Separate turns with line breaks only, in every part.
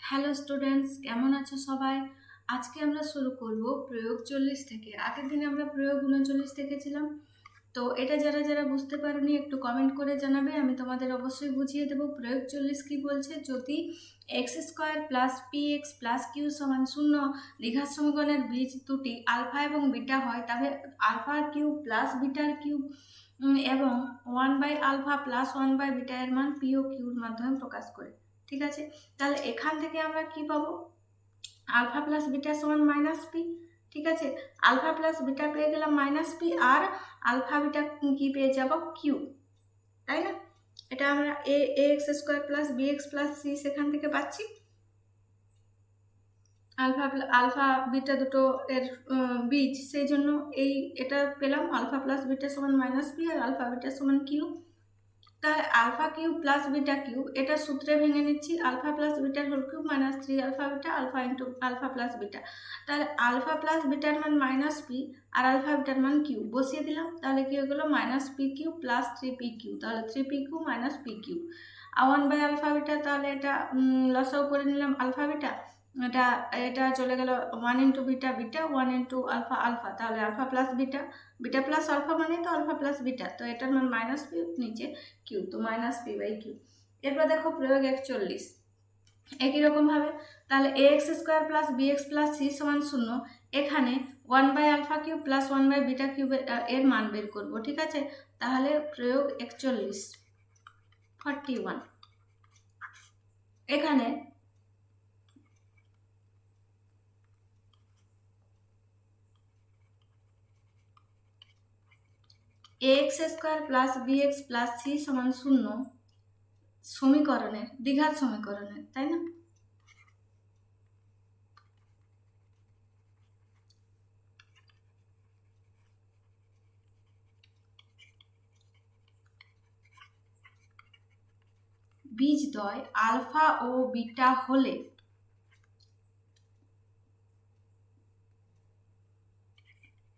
Hello students, কেমন আছো সবাই? আজকে আমরা শুরু করব প্রয়োগ 40 থেকে। আগের দিনে আমরা প্রয়োগ 39 দেখেছিলাম। তো এটা যারা যারা বুঝতে পারোনি একটু কমেন্ট করে জানাবে, আমি তোমাদের অবশ্যই বুঝিয়ে দেবো। প্রয়োগ 40 কি বলছে, যদি x square plus p x plus q সমান 0 দ্বিঘাত সমীকরণের বীজ দুটি আলফা এবং বিটা হয়, তবে আলফা কিউব প্লাস বিটার কিউব এবং 1/আলফা প্লাস 1/বিটা এর মান পি ও কিউর মাধ্যমে প্রকাশ করে। ঠিক আছে, তাহলে এখান থেকে আমরা কি পাবো? আলফা প্লাস বিটা সমান মাইনাস পি। ঠিক আছে, আলফা প্লাস বিটা পেয়ে গেলাম মাইনাস পি, আর আলফা বিটা কি পেয়ে যাব? কিউ, তাই না? এটা আমরা A X square plus B X plus C সেখান থেকে পাচ্ছি। আলফা বিটা দুটো এর বীজ, সেই জন্য এটা পেলাম। আলফা প্লাস বিটা সমান মাইনাস পি আর আলফা বিটা সমান কিউ। তাহলে alpha cube plus beta cube, এটা সূত্রে ভেঙে নিচ্ছি। আলফা প্লাস বিটার whole cube minus 3 alpha beta, alpha into alpha plus beta. তাহলে আলফা প্লাস বিটার মান মাইনাস পি আর আলফা বিটার মান কিউ বসিয়ে দিলাম। তাহলে কি হয়ে গেলো? Minus p q plus 3 p q. তাহলে 3 p q minus p Q R 1/আলফা beta. তাহলে এটা লসাও করে নিলাম আলফা বিটা। এটা এটা চলে গেল 1 into beta beta, 1 into alpha alpha. তাহলে alpha plus beta, beta plus alpha মানে তো আলফা প্লাস বিটা। তো এটার মান মাইনাস পি, নিচে কিউ, তো মাইনাস পি বাই কিউ। এরপর দেখো প্রয়োগ 41। একই রকম ভাবে তাহলে A X square plus B X plus C সমান 0, এখানে 1/আলফা কিউব প্লাস 1/বিটা কিউব এর মান বের করবো। ঠিক আছে, তাহলে প্রয়োগ 41 এখানে A X square plus B X plus C সমান 0 সমীকরণের দ্বিঘাত সমীকরণের, তাই না? বীজদ্বয় আলফা ও বিটা হলে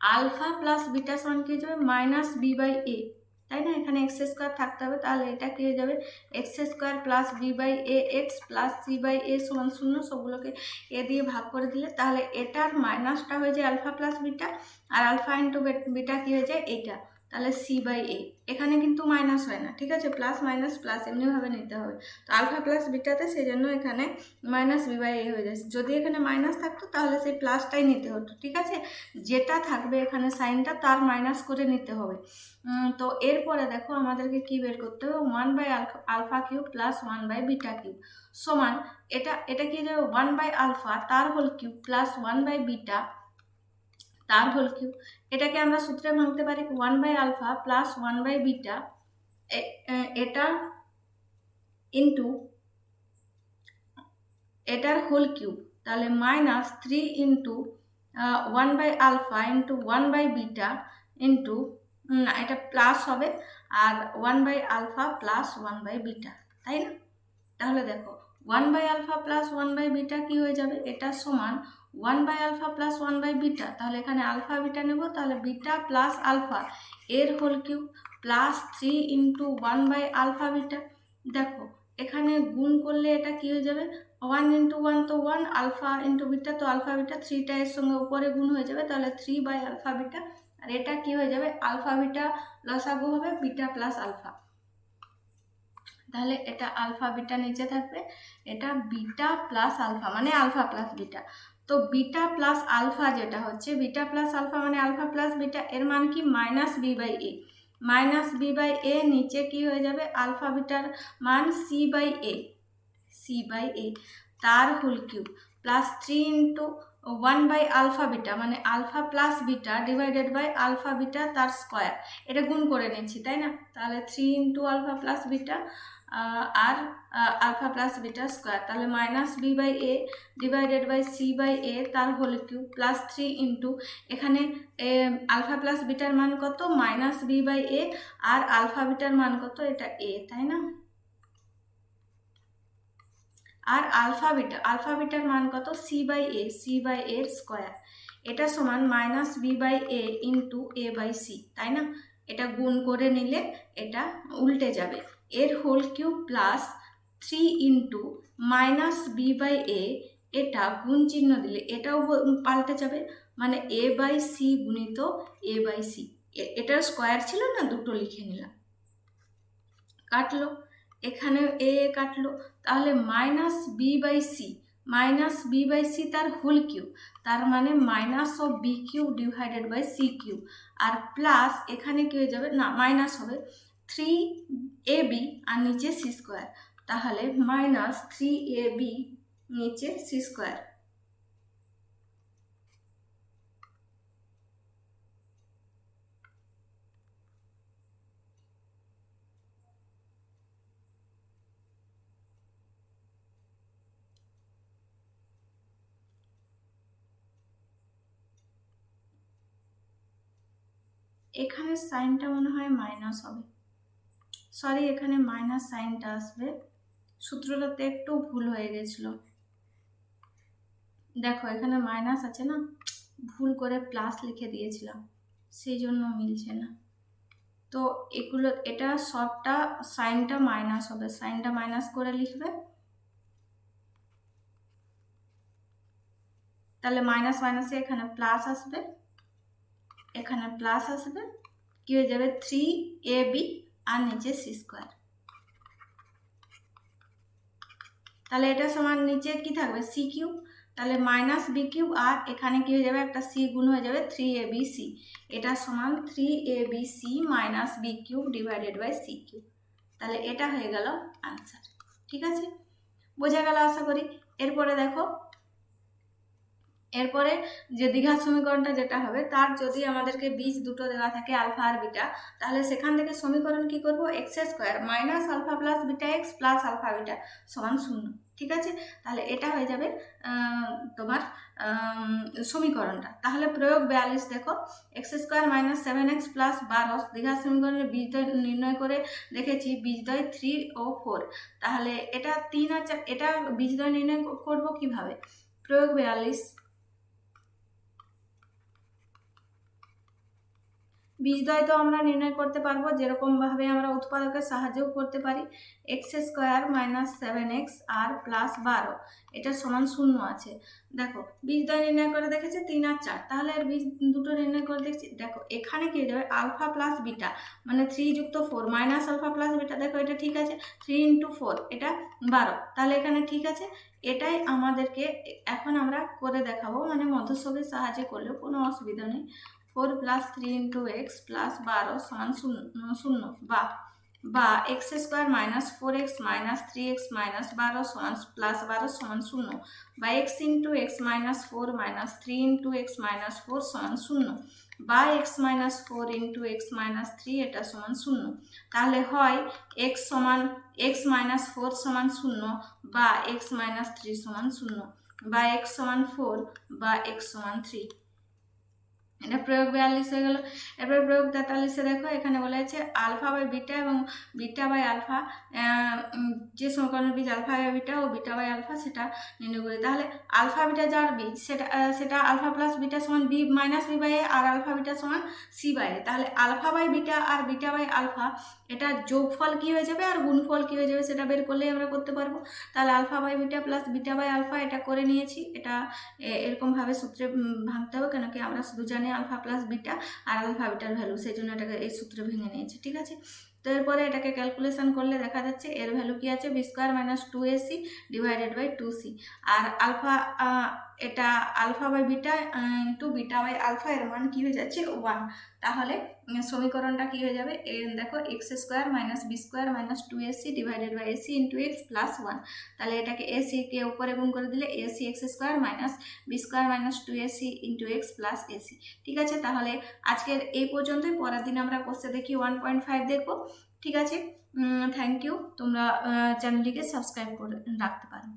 আলফা প্লাস বিটা সমান কি হয়ে যাবে? মাইনাস বি বাই এ, তাই না? এখানে এক্স স্কোয়ার থাকতে হবে, তাহলে এটা কি হয়ে যাবে? X square plus B by A X plus C by A সমান 0। সবগুলোকে এ দিয়ে ভাগ করে দিলে তাহলে এটার মাইনাসটা হয়ে যায় আলফা প্লাস বিটা, আর আলফা ইন্টু বিটা কি হয়ে যায়? এইটা। তাহলে সি বাই এ, এখানে কিন্তু মাইনাস হয় না। ঠিক আছে, প্লাস মাইনাস প্লাস এমনিভাবে নিতে হবে। তো আলফা প্লাস বিটাতে সেই জন্য এখানে মাইনাস বি বাই এ হয়ে যাচ্ছে। যদি এখানে মাইনাস থাকতো তাহলে সেই প্লাসটাই নিতে হতো। ঠিক আছে, যেটা থাকবে এখানে সাইনটা তার মাইনাস করে নিতে হবে। তো এরপরে দেখো আমাদেরকে কি বের করতে হবে? 1/আলফা কিউব প্লাস 1/বিটা কিউব সমান এটা কি যাবে? 1/আলফা তার হোল কিউব প্লাস 1/বিটা তার হোল কিউব। এটাকে আমরা সূত্রে ভাঙতে পারি 1/আলফা প্লাস 1/বিটা এটা ইন্টু এটার হোল কিউব, তাহলে মাইনাস 3 ইন্টু 1/আলফা ইন্টু 1/বিটা ইন্টু এটা প্লাস হবে, আর 1/আলফা প্লাস 1/বিটা, তাই না? তাহলে দেখো 1/আলফা প্লাস 1/বিটা কি হয়ে যাবে? এটা সমান 1/আলফা প্লাস 1/বিটা। তাহলে এখানে আলফা বিটা নেব, তাহলে বিটা প্লাস আলফা এর হোল কিউব প্লাস 3 ইন্টু 1/আলফা বিটা। দেখো এখানে গুণ করলে এটা কি হয়ে যাবে? 1 ইন্টু 1 তো 1, আলফা ইন্টু বিটা তো আলফা বিটা, 3টা এর সঙ্গে উপরে গুণ হয়ে যাবে, তাহলে 3/আলফা বিটা। আর এটা কি হয়ে যাবে? আলফা বিটা লসাগু হবে বিটা প্লাস আলফা। তাহলে এটা আলফা বিটা নিচে থাকবে, এটা বিটা প্লাস আলফা মানে আলফা প্লাস বিটা। তো বিটা প্লাস আলফা যেটা হচ্ছে, বিটা প্লাস আলফা মানে আলফা প্লাস বিটা, এর মান কি? Minus B by A. Minus B by A, নিচে কি হয়ে যাবে? আলফা বিটার মান C by A, C by A তার হোল কিউব প্লাস 3 ইন্টু 1/আলফা বিটা মানে alpha plus beta divided by alpha beta তার স্কোয়ার। এটা গুণ করে নিচ্ছি, তাই না? তাহলে 3 ইন্টু আলফা প্লাস বিটা আর আলফা প্লাস বিটা স্কোয়ার, তাহলে minus B by A divided by C by A তার হোল কিউব প্লাস 3 ইন্টু এখানে আলফা প্লাস বিটার মান কত? মাইনাস বি বাই এ, আর আলফা বিটার মান কত? এটা এ, তাই না? আর আলফা বিটার মান কত? C by A, C by এর স্কোয়ার। এটা সমান minus B by a into a by c, তাই না? এটা গুণ করে নিলে এটা উল্টে যাবে, এর whole cube plus 3 into minus B by A, এটা গুণ চিহ্ন দিলে এটাও পাল্টে যাবে, মানে এ বাই সি গুণিত এ বাই সি। এটার স্কোয়ার ছিল না, দুটো লিখে নিলাম, কাটলো, এখানে এ কাটলো, তাহলে minus B by c, minus B by c তার হোল কিউব, তার মানে minus of b cube divided by c cube, আর প্লাস এখানে কি হয়ে যাবে না, মাইনাস হবে 3ab আর নিচে সি স্কোয়ার, তাহলে মাইনাস 3ab নিচে সি স্কোয়ার। এখানে সাইনটা মনে হয় মাইনাস হবে, সরি এখানে মাইনাস সাইনটা আসবে, সূত্রটাতে একটু ভুল হয়ে গেছিল, দেখো এখানে মাইনাস আছে না, ভুল করে প্লাস লিখে দিয়েছিলাম, সেই জন্য মিলছে না। তো এগুলো, এটা সবটা সাইনটা মাইনাস হবে, সাইনটা মাইনাস করে লিখবে, তাহলে মাইনাস মাইনাসে এখানে প্লাস আসবে, এখানে প্লাস আসবে, কি হয়ে যাবে 3ab আর নিচে সি স্কোয়ার, তাহলে এটা সমান নিচে কি থাকবে সি কিউব, তাহলে মাইনাস বি কিউব, আর এখানে কি হয়ে যাবে একটা সি গুণ হয়ে যাবে 3abc, এটা সমান 3abc minus b cube divided by c cube, তাহলে এটা হয়ে গেল আনসার। ঠিক আছে, বোঝা গেল আশা করি। এরপরে দেখো, এরপরে যে দ্বিঘাত সমীকরণটা যেটা হবে, তার যদি আমাদেরকে বীজ দুটো দেওয়া থাকে আলফা আর বিটা, তাহলে সেখান থেকে সমীকরণ কি করব, x square minus alpha plus beta x plus alpha beta সমান 0। ঠিক আছে, তাহলে এটা হয়ে যাবে তোমার সমীকরণটা। তাহলে প্রয়োগ 42 দেখো, x square minus 7x plus 12 দ্বিঘাত সমীকরণের বীজদ্বয় নির্ণয় করে দেখেছি, বীজদ্বয় 3 ও 4, তাহলে এটা 3 আর 4, এটা বীজদ্বয় নির্ণয় করব কিভাবে, প্রয়োগ 42, বীজদ্বয় তো আমরা নির্ণয় করতে পারবো যেরকমভাবে আমরা উৎপাদকের সাহায্যও করতে পারি, এক্স স্কোয়ার মাইনাস 7x আর প্লাস 12, এটা সমান 0 আছে। দেখো বীজদ্বয় নির্ণয় করে দেখেছে 3 আর 4, তাহলে আর বীজ দুটো নির্ণয় করে দেখছি, দেখো এখানে কি হয়ে যাবে আলফা প্লাস বিটা, মানে 3 যুক্ত 4 মাইনাস আলফা প্লাস বিটা, দেখো এটা ঠিক আছে, 3 ইন্টু 4 এটা 12, তাহলে এখানে ঠিক আছে। এটাই আমাদেরকে এখন আমরা করে দেখাবো, মানে মধ্যস্থকের সাহায্যে করলেও কোনো অসুবিধা নেই। 4 প্লাস 3 ইন্টু এক্স প্লাস 12 সমান 0, বা x square minus 4x minus 3x minus 12 সমান প্লাস 12 সমান 0, বা x into x minus 4 minus 3 into x minus 4 সমান 0, বা x minus 4 into x minus 3 এটা সমান 0। তাহলে হয় এক্স সমান এক্স মাইনাস 4 সমান 0, বা এক্স মাইনাস 3 সমান 0, বা এক্স সমান 4, বা এক্স সমান 3। এটা প্রয়োগ 42 হয়ে গেল। এরপর প্রয়োগ 43-এ দেখো, এখানে বলা আছে আলফা বাই বিটা এবং বিটা বাই আলফা, যে সমীকরণের বীজ আলফা বাই বিটা ও বিটা বাই আলফা সেটা নির্ণয় করি। তাহলে আলফা বিটা যার বীজ সেটা আলফা প্লাস বিটা সমান বি মাইনাস বি বাই এ, আর আলফা বিটা সমান সি বাই এ। তাহলে আলফা বাই বিটা আর বিটা বাই আলফা, এটা যোগফল কি হয়ে যাবে আর গুণফল কি হয়ে যাবে সেটা বের করলেই আমরা করতে পারবো। তাহলে alpha by beta plus beta by alpha এটা করে নিয়েছি, এটা এরকমভাবে সূত্রে ভাঙতে হবে, কেন কি আমরা শুধু জানি আলফা প্লাস বিটা আর আলফা বিটার ভ্যালু, সেই জন্য এটাকে এই সূত্রে ভেঙে নিয়েছি। ঠিক আছে, তো এরপরে এটাকে ক্যালকুলেশন করলে দেখা যাচ্ছে এর ভ্যালু কি আছে, B square minus 2ac divided by 2c, আর আলফা এটা alpha by beta into beta by alpha, এর মান কি হয়ে যাচ্ছে 1। তাহলে সমীকরণটা কি হয়ে যাবে, দেখো x square minus b square minus 2ac divided by ac into x plus 1, তাহলে এটাকে ac কে উপরে গুণ করে দিলে ac x square minus b square minus 2ac into x plus ac। ঠিক আছে, তাহলে আজকের এই পর্যন্তই, পরের দিন আমরা কোর্সে দেখি 1.5 দেখবো। ঠিক আছে, থ্যাংক ইউ, তোমরা চ্যানেলটিকে সাবস্ক্রাইব করে রাখতে পারো।